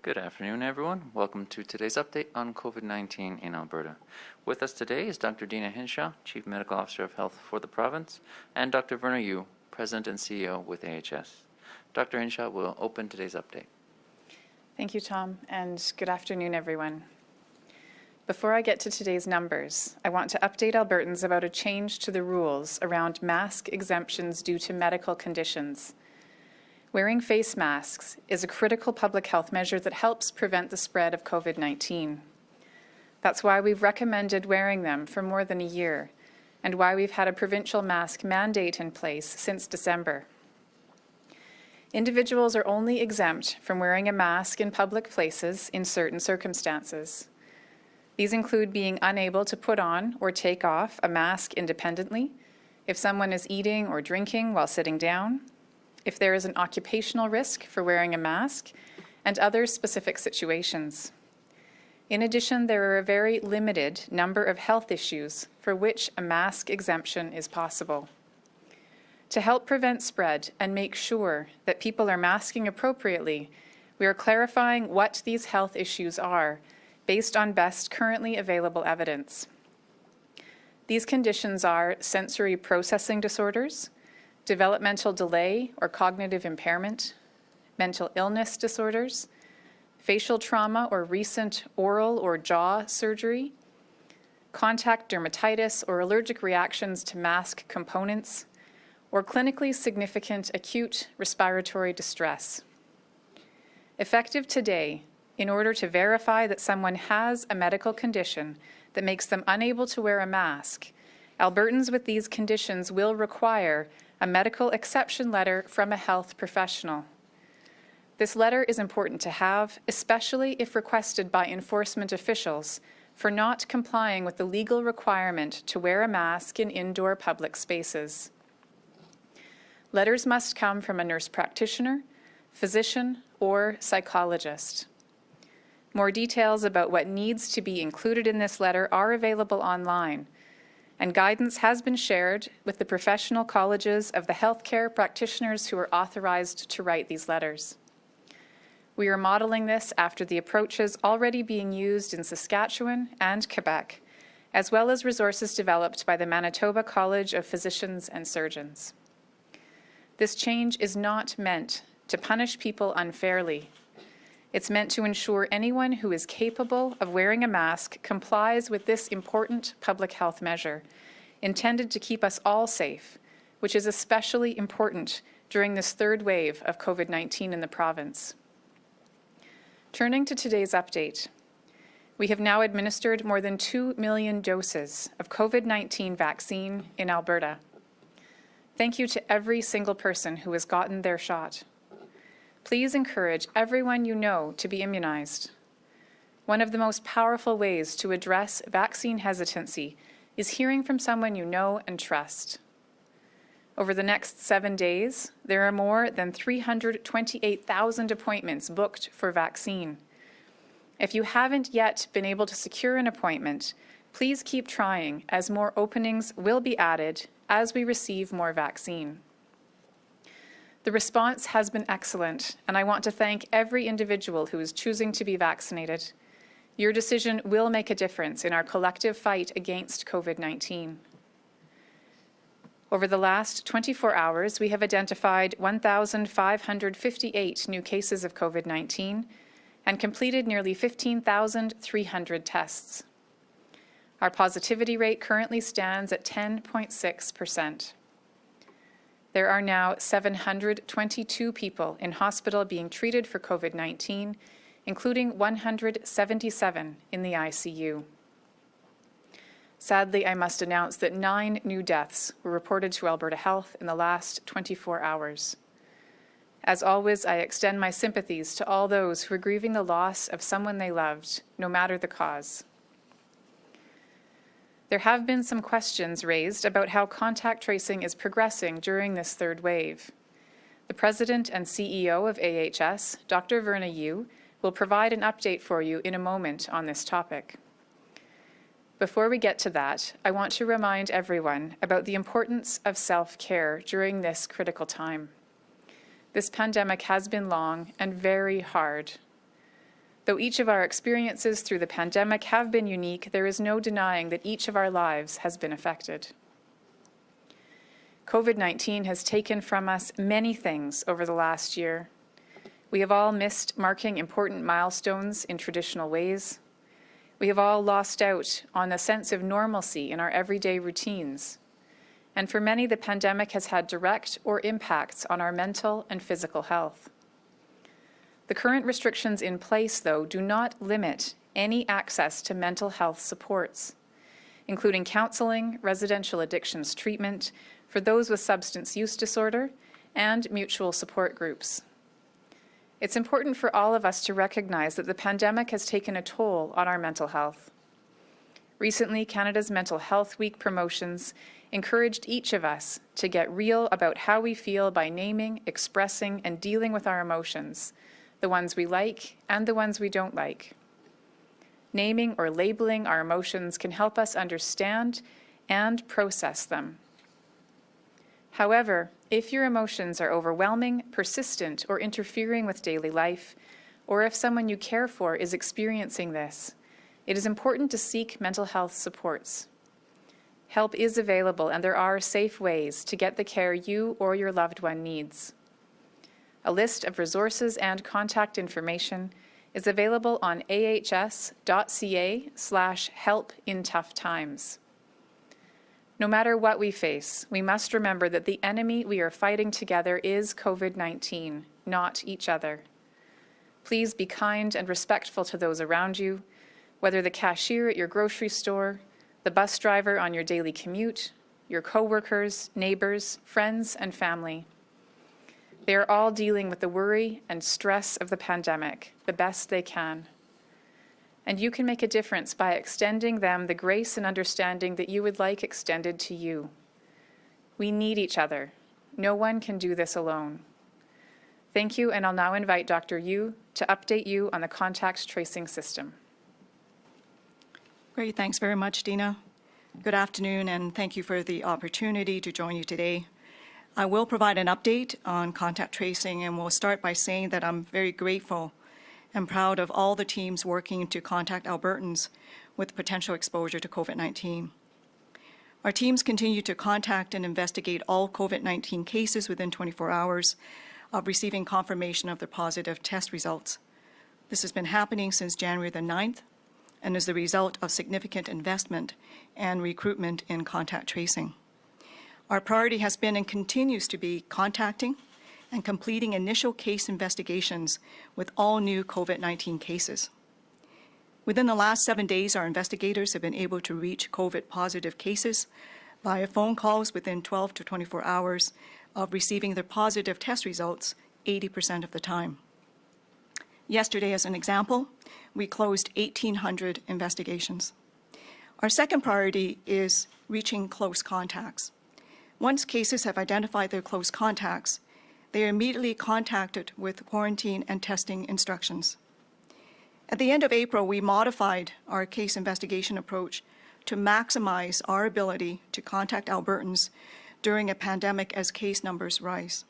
Good afternoon, everyone. Welcome to today's update on COVID-19 in Alberta. With us today is Dr. Dina Hinshaw, Chief Medical Officer of Health for the province, and Dr. Verna Yu, President and CEO with AHS. Dr. Hinshaw will open today's update. Thank you, Tom, and good afternoon, everyone. Before I get to today's numbers, I want to update Albertans about a change to the rules around mask exemptions due to medical conditions. Wearing face masks is a critical public health measure that helps prevent the spread of COVID-19. That's why we've recommended wearing them for more than a year, and why we've had a provincial mask mandate in place since December. Individuals are only exempt from wearing a mask in public places in certain circumstances. These include being unable to put on or take off a mask independently, if someone is eating or drinking while sitting down, if there is an occupational risk for wearing a mask, and other specific situations. In addition, there are a very limited number of health issues for which a mask exemption is possible. To help prevent spread and make sure that people are masking appropriately, we are clarifying what these health issues are based on best currently available evidence. These conditions are sensory processing disorders, developmental delay or cognitive impairment, mental illness disorders, facial trauma or recent oral or jaw surgery, contact dermatitis or allergic reactions to mask components, or clinically significant acute respiratory distress. Effective today, in order to verify that someone has a medical condition that makes them unable to wear a mask, Albertans with these conditions will require a medical exception letter from a health professional. This letter is important to have, especially if requested by enforcement officials for not complying with the legal requirement to wear a mask in indoor public spaces. Letters must come from a nurse practitioner, physician, or psychologist. More details about what needs to be included in this letter are available online, and guidance has been shared with the professional colleges of the healthcare practitioners who are authorized to write these letters. We are modeling this after the approaches already being used in Saskatchewan and Quebec, as well as resources developed by the Manitoba College of Physicians and Surgeons. This change is not meant to punish people unfairly. It's meant to ensure anyone who is capable of wearing a mask complies with this important public health measure, intended to keep us all safe, which is especially important during this third wave of COVID-19 in the province. Turning to today's update, we have now administered more than 2 million doses of COVID-19 vaccine in Alberta. Thank you to every single person who has gotten their shot. Please encourage everyone you know to be immunized. One of the most powerful ways to address vaccine hesitancy is hearing from someone you know and trust. Over the next 7 days, there are more than 328,000 appointments booked for vaccine. If you haven't yet been able to secure an appointment, please keep trying, as more openings will be added as we receive more vaccine. The response has been excellent, and I want to thank every individual who is choosing to be vaccinated. Your decision will make a difference in our collective fight against COVID-19. Over the last 24 hours, we have identified 1,558 new cases of COVID-19 and completed nearly 15,300 tests. Our positivity rate currently stands at 10.6%. There are now 722 people in hospital being treated for COVID-19, including 177 in the ICU. Sadly, I must announce that 9 new deaths were reported to Alberta Health in the last 24 hours. As always, I extend my sympathies to all those who are grieving the loss of someone they loved, no matter the cause. There have been some questions raised about how contact tracing is progressing during this third wave. The President and CEO of AHS, Dr. Verna Yu, will provide an update for you in a moment on this topic. Before we get to that, I want to remind everyone about the importance of self-care during this critical time. This pandemic has been long and very hard. Though each of our experiences through the pandemic have been unique, there is no denying that each of our lives has been affected. COVID-19 has taken from us many things over the last year. We have all missed marking important milestones in traditional ways. We have all lost out on a sense of normalcy in our everyday routines. And for many, the pandemic has had direct or impacts on our mental and physical health. The current restrictions in place, though, do not limit any access to mental health supports, including counseling, residential addictions treatment for those with substance use disorder, and mutual support groups. It's important for all of us to recognize that the pandemic has taken a toll on our mental health. Recently, Canada's Mental Health Week promotions encouraged each of us to get real about how we feel by naming, expressing, and dealing with our emotions, the ones we like and the ones we don't like. Naming or labeling our emotions can help us understand and process them. However, if your emotions are overwhelming, persistent, or interfering with daily life, or if someone you care for is experiencing this, it is important to seek mental health supports. Help is available, and there are safe ways to get the care you or your loved one needs. A list of resources and contact information is available on ahs.ca/help-in-tough-times. No matter what we face, we must remember that the enemy we are fighting together is COVID-19, not each other. Please be kind and respectful to those around you, whether the cashier at your grocery store, the bus driver on your daily commute, your co-workers, neighbors, friends, and family. They are all dealing with the worry and stress of the pandemic the best they can. And you can make a difference by extending them the grace and understanding that you would like extended to you. We need each other. No one can do this alone. Thank you, and I'll now invite Dr. Yu to update you on the contact tracing system. Great, thanks very much, Dina. Good afternoon, and thank you for the opportunity to join you today. I will provide an update on contact tracing, and we'll start by saying that I'm very grateful and proud of all the teams working to contact Albertans with potential exposure to COVID-19. Our teams continue to contact and investigate all COVID-19 cases within 24 hours of receiving confirmation of their positive test results. This has been happening since January the 9th and is the result of significant investment and recruitment in contact tracing. Our priority has been and continues to be contacting and completing initial case investigations with all new COVID-19 cases. Within the last 7 days, our investigators have been able to reach COVID-positive cases via phone calls within 12 to 24 hours of receiving their positive test results 80% of the time. Yesterday, as an example, we closed 1,800 investigations. Our second priority is reaching close contacts. Once cases have identified their close contacts, they are immediately contacted with quarantine and testing instructions. At the end of April, we modified our case investigation approach to maximize our ability to contact Albertans during a pandemic as case numbers rise.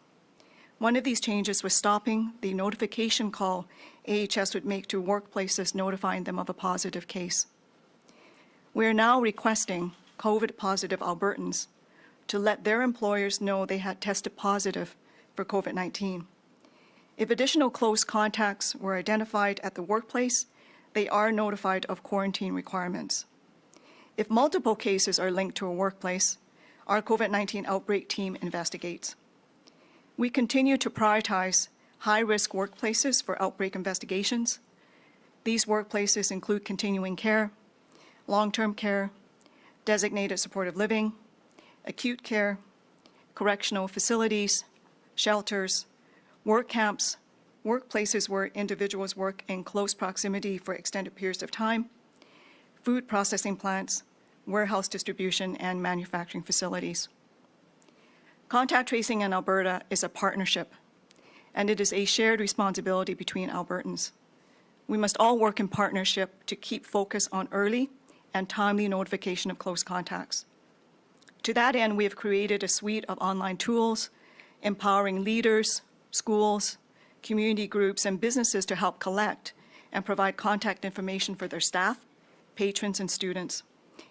One of these changes was stopping the notification call AHS would make to workplaces notifying them of a positive case. We are now requesting COVID-positive Albertans to let their employers know they had tested positive for COVID-19. If additional close contacts were identified at the workplace, they are notified of quarantine requirements. If multiple cases are linked to a workplace, our COVID-19 outbreak team investigates. We continue to prioritize high-risk workplaces for outbreak investigations. These workplaces include continuing care, long-term care, designated supportive living, acute care, correctional facilities, shelters, work camps, workplaces where individuals work in close proximity for extended periods of time, food processing plants, warehouse distribution, and manufacturing facilities. Contact tracing in Alberta is a partnership, and it is a shared responsibility between Albertans. We must all work in partnership to keep focus on early and timely notification of close contacts. To that end, we have created a suite of online tools empowering leaders, schools, community groups, and businesses to help collect and provide contact information for their staff, patrons, and students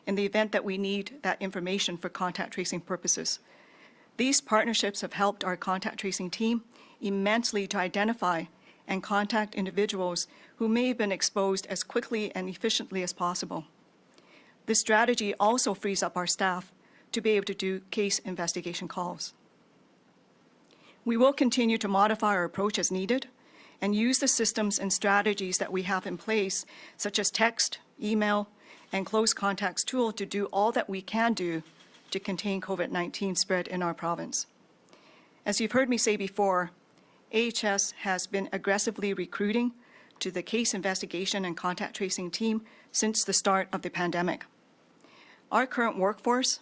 in the event that we need that information for contact tracing purposes. These partnerships have helped our contact tracing team immensely to identify and contact individuals who may have been exposed as quickly and efficiently as possible. This strategy also frees up our staff to be able to do case investigation calls. We will continue to modify our approach as needed and use the systems and strategies that we have in place, such as text, email, and close contacts tool to do all that we can do to contain COVID-19 spread in our province. As you've heard me say before, AHS has been aggressively recruiting to the case investigation and contact tracing team since the start of the pandemic. Our current workforce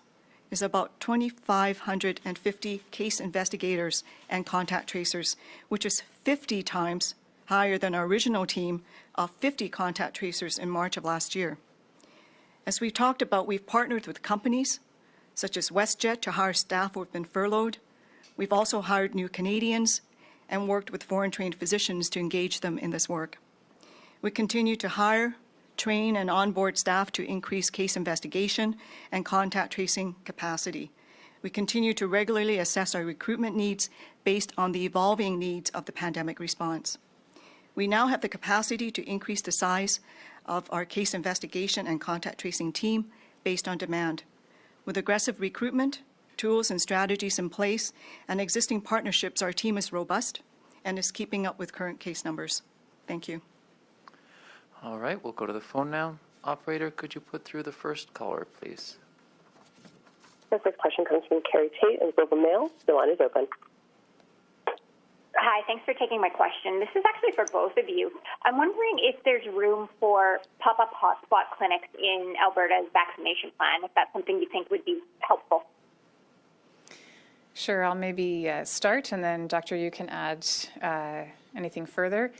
is about 2,550 case investigators and contact tracers, which is 50 times higher than our original team of 50 contact tracers in March of last year. As we've talked about, we've partnered with companies such as WestJet to hire staff who have been furloughed. We've also hired new Canadians and worked with foreign-trained physicians to engage them in this work. We continue to hire, train, and onboard staff to increase case investigation and contact tracing capacity. We continue to regularly assess our recruitment needs based on the evolving needs of the pandemic response. We now have the capacity to increase the size of our case investigation and contact tracing team based on demand. With aggressive recruitment, tools and strategies in place, and existing partnerships, our team is robust and is keeping up with current case numbers. Thank you. All right, we'll go to the phone now. Operator, could you put through the first caller, please? The first question comes from Carrie Tate of Global Mail. The line is open. Hi, thanks for taking my question. This is actually for both of you. I'm wondering if there's room for pop-up hotspot clinics in Alberta's vaccination plan, if that's something you think would be helpful. Sure, I'll maybe start, and then Dr. Yu can add anything further.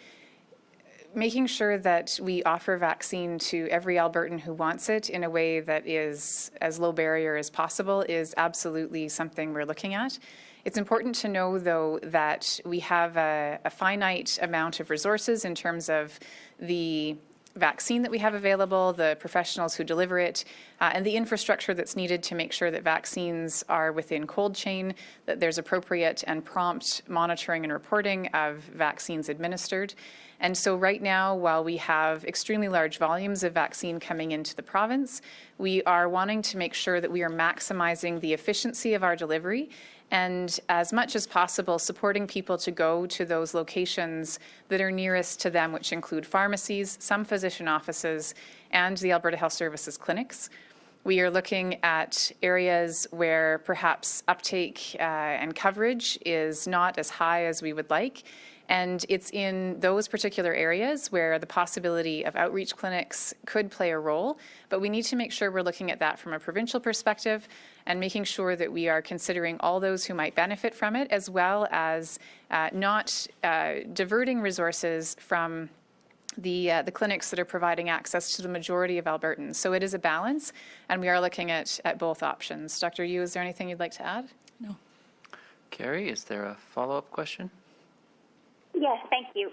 Making sure that we offer vaccine to every Albertan who wants it in a way that is as low barrier as possible is absolutely something we're looking at. It's important to know, though, that we have a finite amount of resources in terms of the vaccine that we have available, the professionals who deliver it, and the infrastructure that's needed to make sure that vaccines are within cold chain, that there's appropriate and prompt monitoring and reporting of vaccines administered. And so right now, while we have extremely large volumes of vaccine coming into the province, we are wanting to make sure that we are maximizing the efficiency of our delivery and, as much as possible, supporting people to go to those locations that are nearest to them, which include pharmacies, some physician offices, and the Alberta Health Services clinics. We are looking at areas where perhaps uptake and coverage is not as high as we would like. And it's in those particular areas where the possibility of outreach clinics could play a role. But we need to make sure we're looking at that from a provincial perspective and making sure that we are considering all those who might benefit from it, as well as not diverting resources from the clinics that are providing access to the majority of Albertans. So it is a balance, and we are looking at both options. Dr. Yu, is there anything you'd like to add? No. Carrie, is there a follow-up question? Yes, thank you.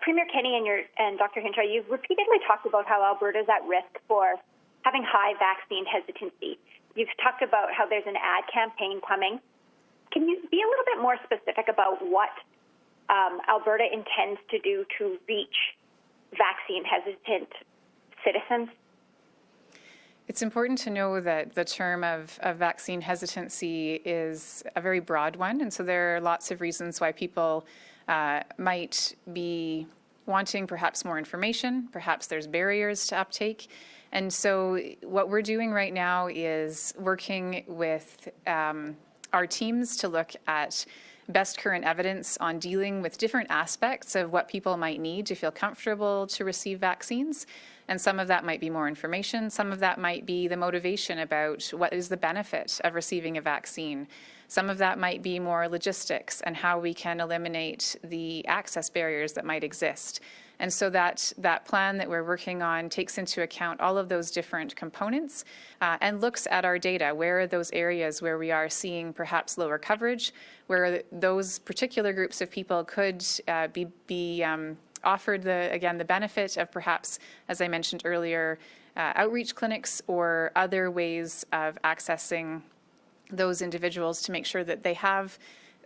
Premier Kenney and Dr. Hinshaw, you've repeatedly talked about how Alberta is at risk for having high vaccine hesitancy. You've talked about how there's an ad campaign coming. Can you be a little bit more specific about what Alberta intends to do to reach vaccine hesitant citizens? It's important to know that the term of vaccine hesitancy is a very broad one, and so there are lots of reasons why people might be wanting perhaps more information, perhaps there's barriers to uptake. And so what we're doing right now is working with our teams to look at best current evidence on dealing with different aspects of what people might need to feel comfortable to receive vaccines. And some of that might be more information. Some of that might be the motivation about what is the benefit of receiving a vaccine. Some of that might be more logistics and how we can eliminate the access barriers that might exist. And so that plan that we're working on takes into account all of those different components and looks at our data. Where are those areas where we are seeing perhaps lower coverage, where those particular groups of people could be offered the benefit of perhaps, as I mentioned earlier, outreach clinics or other ways of accessing those individuals to make sure that they have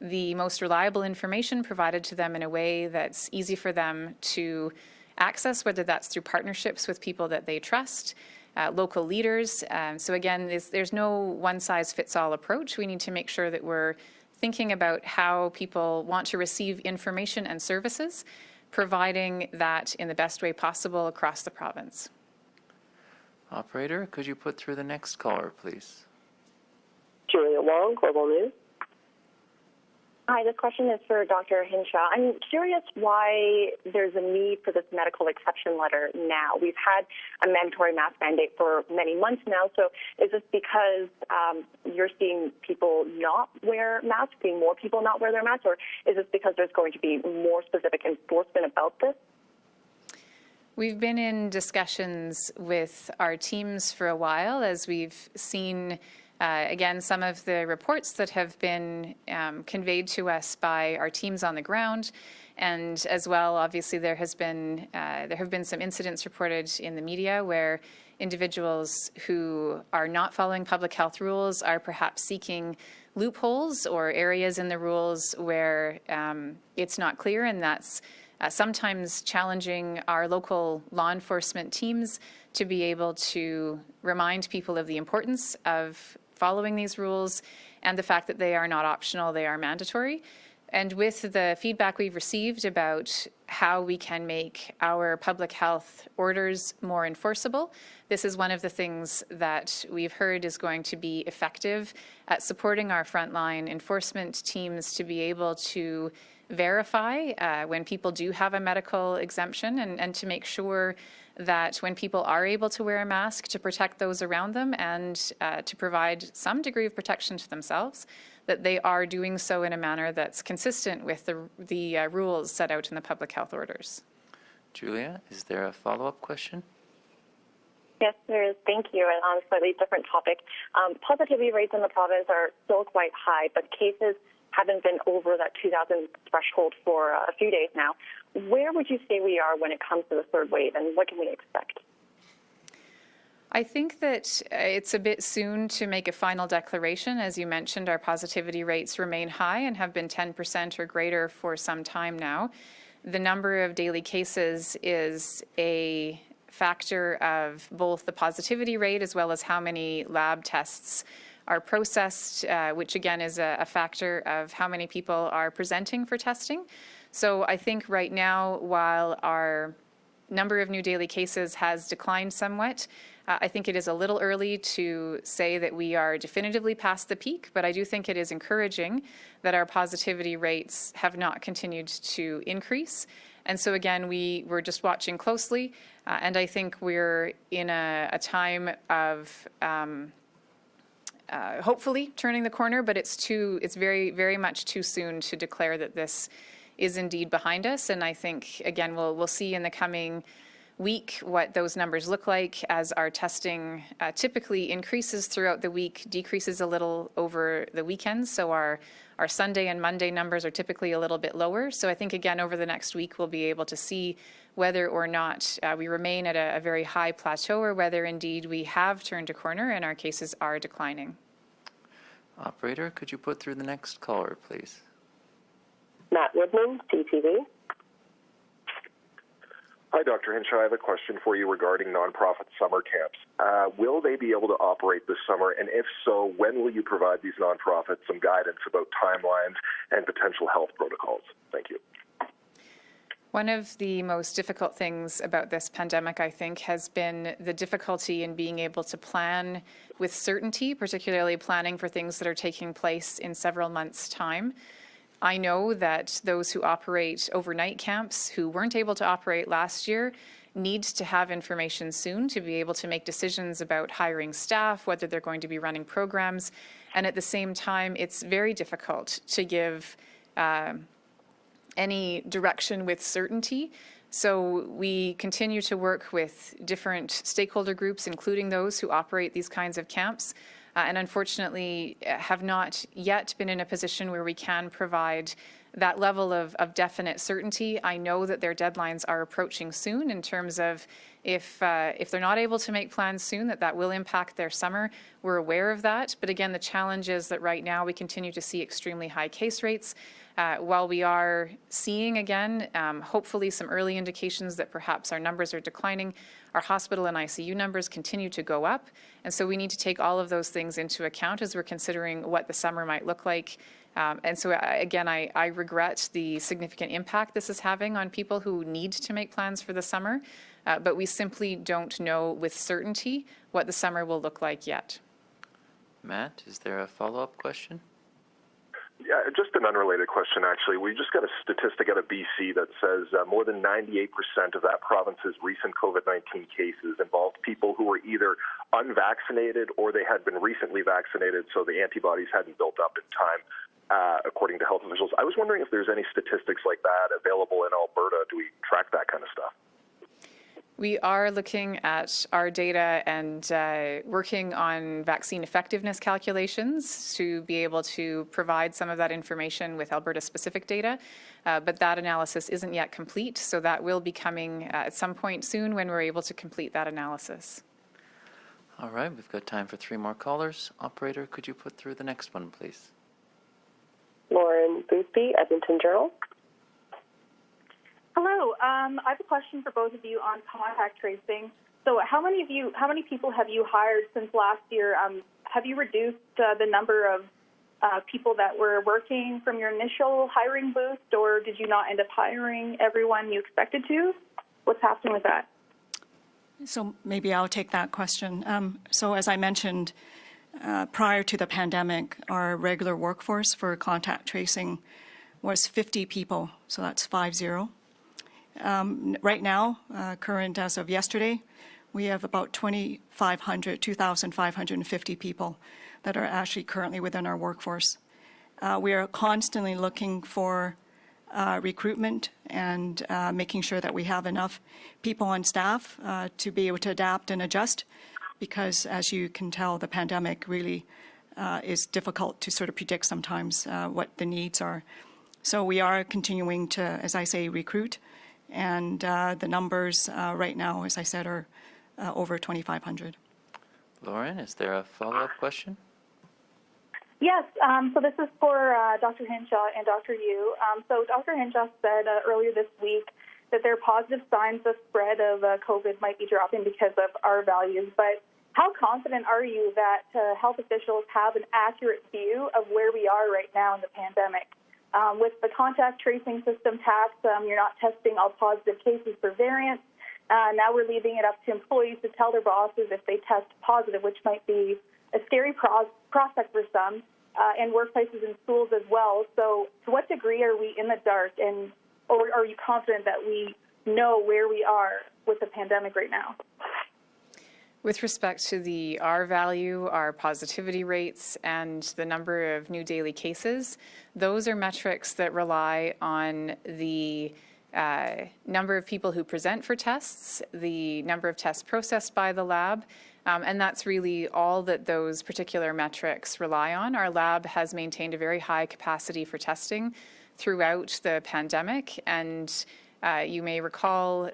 the most reliable information provided to them in a way that's easy for them to access, whether that's through partnerships with people that they trust, local leaders. So again, there's no one-size-fits-all approach. We need to make sure that we're thinking about how people want to receive information and services, providing that in the best way possible across the province. Operator, could you put through the next caller, please? Julia Wong, Global News. Hi, this question is for Dr. Hinshaw. I'm curious why there's a need for this medical exception letter now. We've had a mandatory mask mandate for many months now, so is this because you're seeing people not wear masks, seeing more people not wear their masks, or is this because there's going to be more specific enforcement about this? We've been in discussions with our teams for a while as we've seen again, some of the reports that have been conveyed to us by our teams on the ground, and as well, obviously, there have been some incidents reported in the media where individuals who are not following public health rules are perhaps seeking loopholes or areas in the rules where it's not clear, and that's sometimes challenging our local law enforcement teams to be able to remind people of the importance of following these rules and the fact that they are not optional, they are mandatory. And with the feedback we've received about how we can make our public health orders more enforceable, this is one of the things that we've heard is going to be effective at supporting our frontline enforcement teams to be able to verify when people do have a medical exemption and to make sure that when people are able to wear a mask, to protect those around them and to provide some degree of protection to themselves, that they are doing so in a manner that's consistent with the rules set out in the public health orders. Julia, is there a follow-up question? Yes, there is. Thank you. And on a slightly different topic, positivity rates in the province are still quite high, but cases haven't been over that 2,000 threshold for a few days now. Where would you say we are when it comes to the third wave, and what can we expect? I think that it's a bit soon to make a final declaration. As you mentioned, our positivity rates remain high and have been 10% or greater for some time now. The number of daily cases is a factor of both the positivity rate as well as how many lab tests are processed, which again is a factor of how many people are presenting for testing. So I think right now, while our number of new daily cases has declined somewhat, I think it is a little early to say that we are definitively past the peak, but I do think it is encouraging that our positivity rates have not continued to increase. And so again, we're just watching closely, and I think we're in a time of hopefully turning the corner, but it's very, very much too soon to declare that this is indeed behind us. And I think, again, we'll see in the coming week what those numbers look like as our testing typically increases throughout the week, decreases a little over the weekends. So our Sunday and Monday numbers are typically a little bit lower. So I think, again, over the next week, we'll be able to see whether or not we remain at a very high plateau or whether indeed we have turned a corner and our cases are declining. Operator, could you put through the next caller, please? Matt Woodman, CTV. Hi, Dr. Hinshaw. I have a question for you regarding nonprofit summer camps. Will they be able to operate this summer? And if so, when will you provide these nonprofits some guidance about timelines and potential health protocols? Thank you. One of the most difficult things about this pandemic, I think, has been the difficulty in being able to plan with certainty, particularly planning for things that are taking place in several months' time. I know that those who operate overnight camps who weren't able to operate last year need to have information soon to be able to make decisions about hiring staff, whether they're going to be running programs. And at the same time, it's very difficult to give any direction with certainty. So we continue to work with different stakeholder groups, including those who operate these kinds of camps, and unfortunately have not yet been in a position where we can provide that level of definite certainty. I know that their deadlines are approaching soon in terms of if they're not able to make plans soon, that will impact their summer. We're aware of that. But again, the challenge is that right now we continue to see extremely high case rates. While we are seeing, again, hopefully some early indications that perhaps our numbers are declining, our hospital and ICU numbers continue to go up. And so we need to take all of those things into account as we're considering what the summer might look like. And so, again, I regret the significant impact this is having on people who need to make plans for the summer, but we simply don't know with certainty what the summer will look like yet. Matt, is there a follow-up question? Yeah, just an unrelated question, actually. We just got a statistic out of BC that says more than 98% of that province's recent COVID-19 cases involved people who were either unvaccinated or they had been recently vaccinated, so the antibodies hadn't built up in time, according to health officials. I was wondering if there's any statistics like that available in Alberta. Do we track that kind of stuff? We are looking at our data and working on vaccine effectiveness calculations to be able to provide some of that information with Alberta-specific data, but that analysis isn't yet complete, so that will be coming at some point soon when we're able to complete that analysis. All right, we've got time for 3 more callers. Operator, could you put through the next one, please? Lauren Boothby, Edmonton Journal. Hello. I have a question for both of you on contact tracing. So how many people have you hired since last year? Have you reduced the number of people that were working from your initial hiring boost, or did you not end up hiring everyone you expected to? What's happening with that? So maybe I'll take that question. So as I mentioned, prior to the pandemic, our regular workforce for contact tracing was 50 people, so that's 50. Right now, current as of yesterday, we have about 2,550 people that are actually currently within our workforce. We are constantly looking for recruitment and making sure that we have enough people on staff to be able to adapt and adjust, because as you can tell, the pandemic really is difficult to sort of predict sometimes what the needs are. So we are continuing to, as I say, recruit. And the numbers right now, as I said, are over 2,500. Lauren, is there a follow-up question? Yes. So this is for Dr. Hinshaw and Dr. Yu. So Dr. Hinshaw said earlier this week that there are positive signs the spread of COVID might be dropping because of our values. But how confident are you that health officials have an accurate view of where we are right now in the pandemic? With the contact tracing system taxed, you're not testing all positive cases for variants. Now we're leaving it up to employees to tell their bosses if they test positive, which might be a scary prospect for some, and workplaces and schools as well. So to what degree are we in the dark, or are you confident that we know where we are with the pandemic right now? With respect to the R value, our positivity rates, and the number of new daily cases, those are metrics that rely on the number of people who present for tests, the number of tests processed by the lab, and that's really all that those particular metrics rely on. Our lab has maintained a very high capacity for testing throughout the pandemic, and you may recall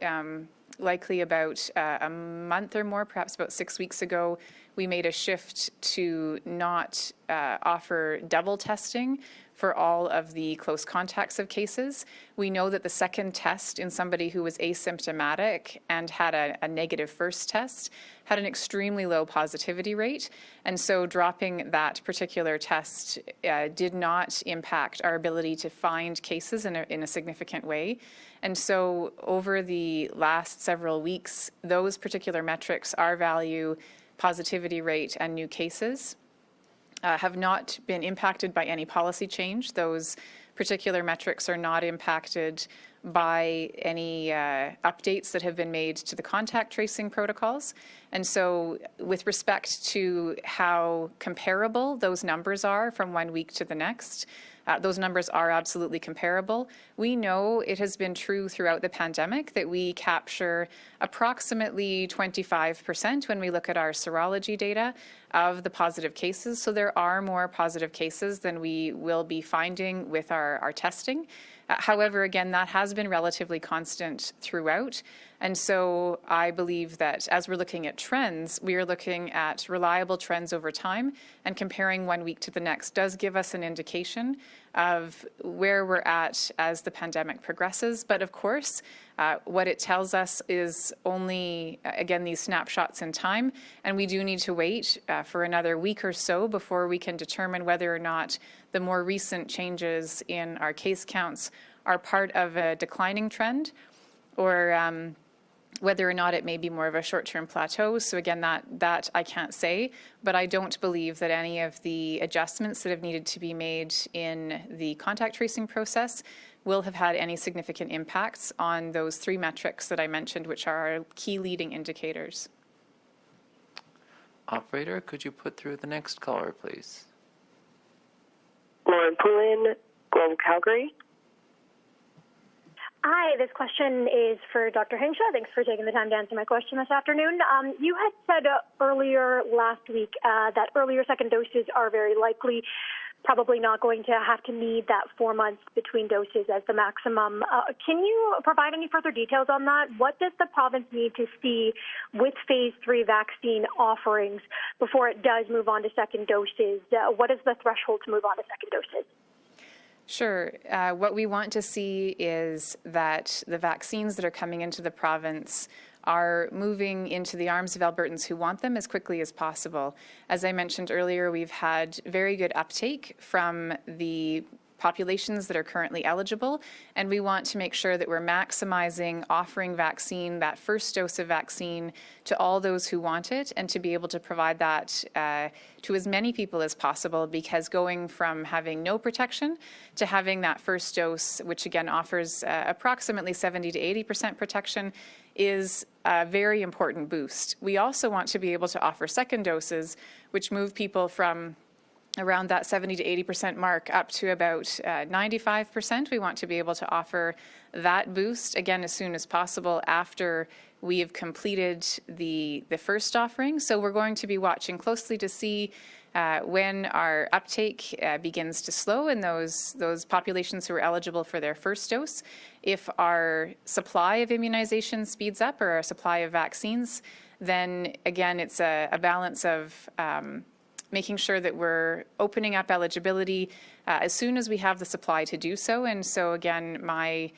likely about a month or more, perhaps about 6 weeks ago, we made a shift to not offer double testing for all of the close contacts of cases. We know that the second test in somebody who was asymptomatic and had a negative first test had an extremely low positivity rate. And so dropping that particular test did not impact our ability to find cases in a significant way. And so over the last several weeks, those particular metrics, R value, positivity rate, and new cases, have not been impacted by any policy change. Those particular metrics are not impacted by any updates that have been made to the contact tracing protocols. And so with respect to how comparable those numbers are from one week to the next, those numbers are absolutely comparable. We know it has been true throughout the pandemic that we capture approximately 25% when we look at our serology data of the positive cases. So there are more positive cases than we will be finding with our testing. However, again, that has been relatively constant throughout. And so I believe that as we're looking at trends, we are looking at reliable trends over time, and comparing 1 week to the next does give us an indication of where we're at as the pandemic progresses. But of course, what it tells us is only, again, these snapshots in time, and we do need to wait for another week or so before we can determine whether or not the more recent changes in our case counts are part of a declining trend, or whether or not it may be more of a short-term plateau. So again, that I can't say, but I don't believe that any of the adjustments that have needed to be made in the contact tracing process will have had any significant impacts on those 3 metrics that I mentioned, which are our key leading indicators. Operator, could you put through the next caller, please? Lauren Poulin, Global Calgary. Hi, this question is for Dr. Hinshaw. Thanks for taking the time to answer my question this afternoon. You had said earlier last week that earlier second doses are very likely probably not going to have to need that 4 months between doses as the maximum. Can you provide any further details on that? What does the province need to see with phase 3 vaccine offerings before it does move on to second doses? What is the threshold to move on to second doses? Sure. What we want to see is that the vaccines that are coming into the province are moving into the arms of Albertans who want them as quickly as possible. As I mentioned earlier, we've had very good uptake from the populations that are currently eligible, and we want to make sure that we're maximizing offering vaccine, that first dose of vaccine, to all those who want it, and to be able to provide that to as many people as possible, because going from having no protection to having that first dose, which again offers approximately 70 to 80% protection, is a very important boost. We also want to be able to offer second doses, which move people from around that 70 to 80% mark up to about 95%. We want to be able to offer that boost, again, as soon as possible after we have completed the first offering. So we're going to be watching closely to see when our uptake begins to slow in those populations who are eligible for their first dose. If our supply of immunization speeds up, or our supply of vaccines, then again, it's a balance of making sure that we're opening up eligibility as soon as we have the supply to do so. And so again, my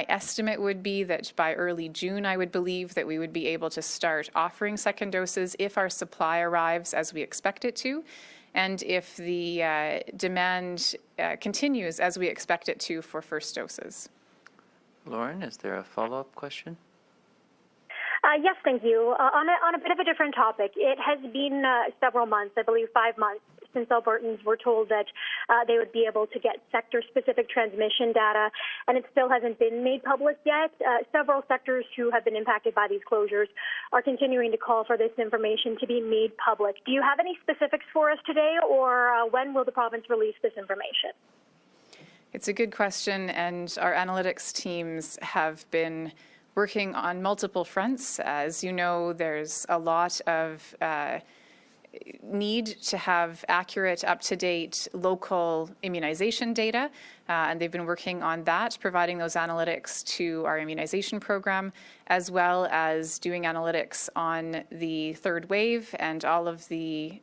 estimate would be that by early June, I would believe that we would be able to start offering second doses if our supply arrives as we expect it to, and if the demand continues as we expect it to for first doses. Lauren, is there a follow-up question? Yes, thank you. On a bit of a different topic, it has been several months, I believe 5 months, since Albertans were told that they would be able to get sector-specific transmission data, and it still hasn't been made public yet. Several sectors who have been impacted by these closures are continuing to call for this information to be made public. Do you have any specifics for us today, or when will the province release this information? It's a good question, and our analytics teams have been working on multiple fronts. As you know, there's a lot of need to have accurate, up-to-date local immunization data, and they've been working on that, providing those analytics to our immunization program, as well as doing analytics on the third wave and all of the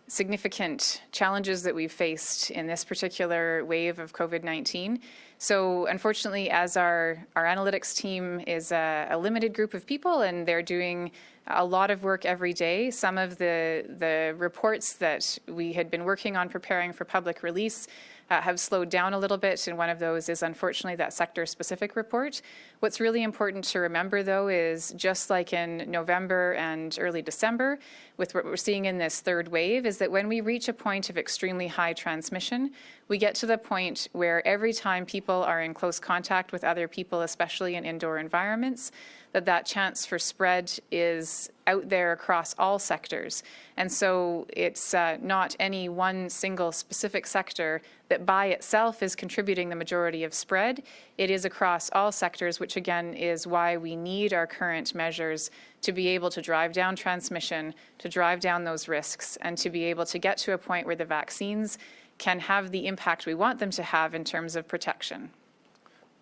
significant challenges that we've faced in this particular wave of COVID-19. So unfortunately, as our analytics team is a limited group of people, and they're doing a lot of work every day, some of the reports that we had been working on preparing for public release have slowed down a little bit, and one of those is unfortunately that sector-specific report. What's really important to remember, though, is just like in November and early December, with what we're seeing in this third wave, is that when we reach a point of extremely high transmission, we get to the point where every time people are in close contact with other people, especially in indoor environments, that chance for spread is out there across all sectors. And so it's not any one single specific sector that by itself is contributing the majority of spread. It is across all sectors, which again is why we need our current measures to be able to drive down transmission, to drive down those risks, and to be able to get to a point where the vaccines can have the impact we want them to have in terms of protection.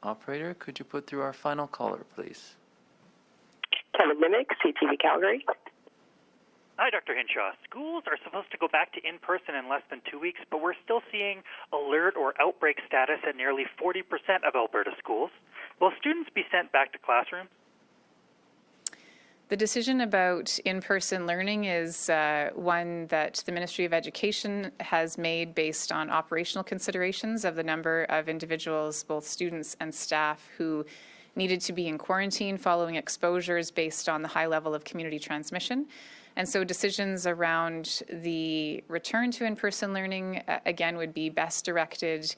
Operator, could you put through our final caller, please? Kevin Nimick, CTV Calgary. Hi, Dr. Hinshaw. Schools are supposed to go back to in-person in less than 2 weeks, but we're still seeing alert or outbreak status at nearly 40% of Alberta schools. Will students be sent back to classrooms? The decision about in-person learning is one that the Ministry of Education has made based on operational considerations of the number of individuals, both students and staff, who needed to be in quarantine following exposures based on the high level of community transmission. And so decisions around the return to in-person learning, again, would be best directed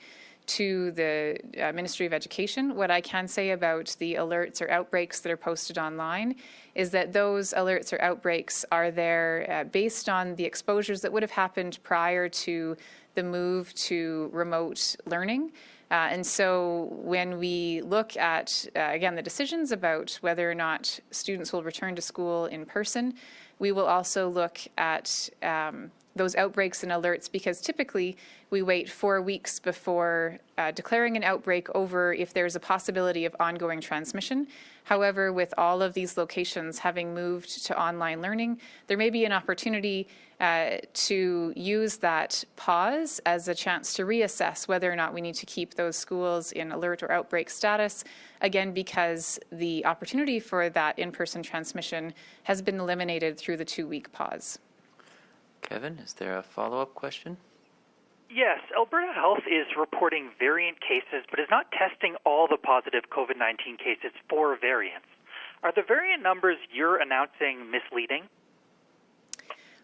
to the Ministry of Education. What I can say about the alerts or outbreaks that are posted online is that those alerts or outbreaks are there based on the exposures that would have happened prior to the move to remote learning. And so when we look at, again, the decisions about whether or not students will return to school in person, we will also look at those outbreaks and alerts, because typically we wait 4 weeks before declaring an outbreak over if there's a possibility of ongoing transmission. However, with all of these locations having moved to online learning, there may be an opportunity to use that pause as a chance to reassess whether or not we need to keep those schools in alert or outbreak status, again, because the opportunity for that in-person transmission has been eliminated through the 2-week pause. Kevin, is there a follow-up question? Yes, Alberta Health is reporting variant cases, but is not testing all the positive COVID-19 cases for variants. Are the variant numbers you're announcing misleading?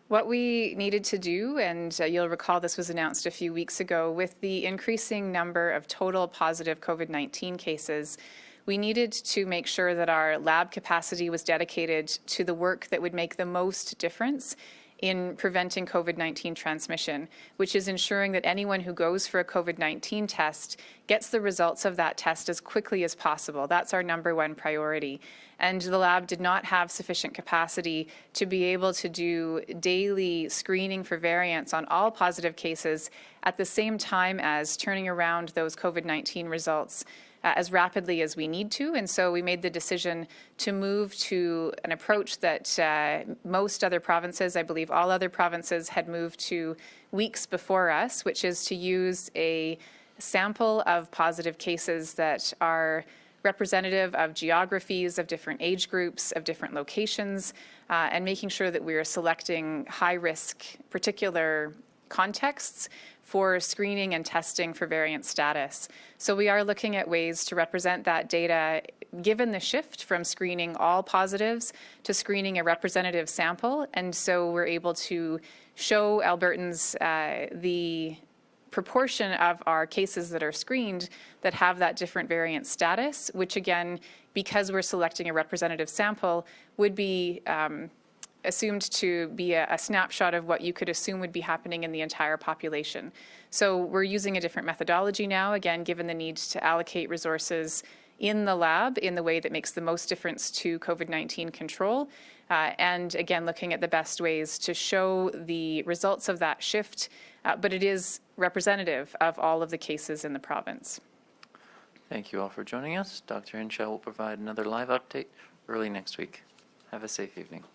What we needed to do, and you'll recall this was announced a few weeks ago, with the increasing number of total positive COVID-19 cases, we needed to make sure that our lab capacity was dedicated to the work that would make the most difference in preventing COVID-19 transmission, which is ensuring that anyone who goes for a COVID-19 test gets the results of that test as quickly as possible. That's our number one priority. And the lab did not have sufficient capacity to be able to do daily screening for variants on all positive cases at the same time as turning around those COVID-19 results as rapidly as we need to. And so we made the decision to move to an approach that most other provinces, I believe all other provinces, had moved to weeks before us, which is to use a sample of positive cases that are representative of geographies, of different age groups, of different locations, and making sure that we are selecting high-risk particular contexts for screening and testing for variant status. So we are looking at ways to represent that data given the shift from screening all positives to screening a representative sample. And so we're able to show Albertans the proportion of our cases that are screened that have that different variant status, which again, because we're selecting a representative sample, would be assumed to be a snapshot of what you could assume would be happening in the entire population. So we're using a different methodology now, again, given the need to allocate resources in the lab in the way that makes the most difference to COVID-19 control, and again, looking at the best ways to show the results of that shift, but it is representative of all of the cases in the province. Thank you all for joining us. Dr. Hinshaw will provide another live update early next week. Have a safe evening.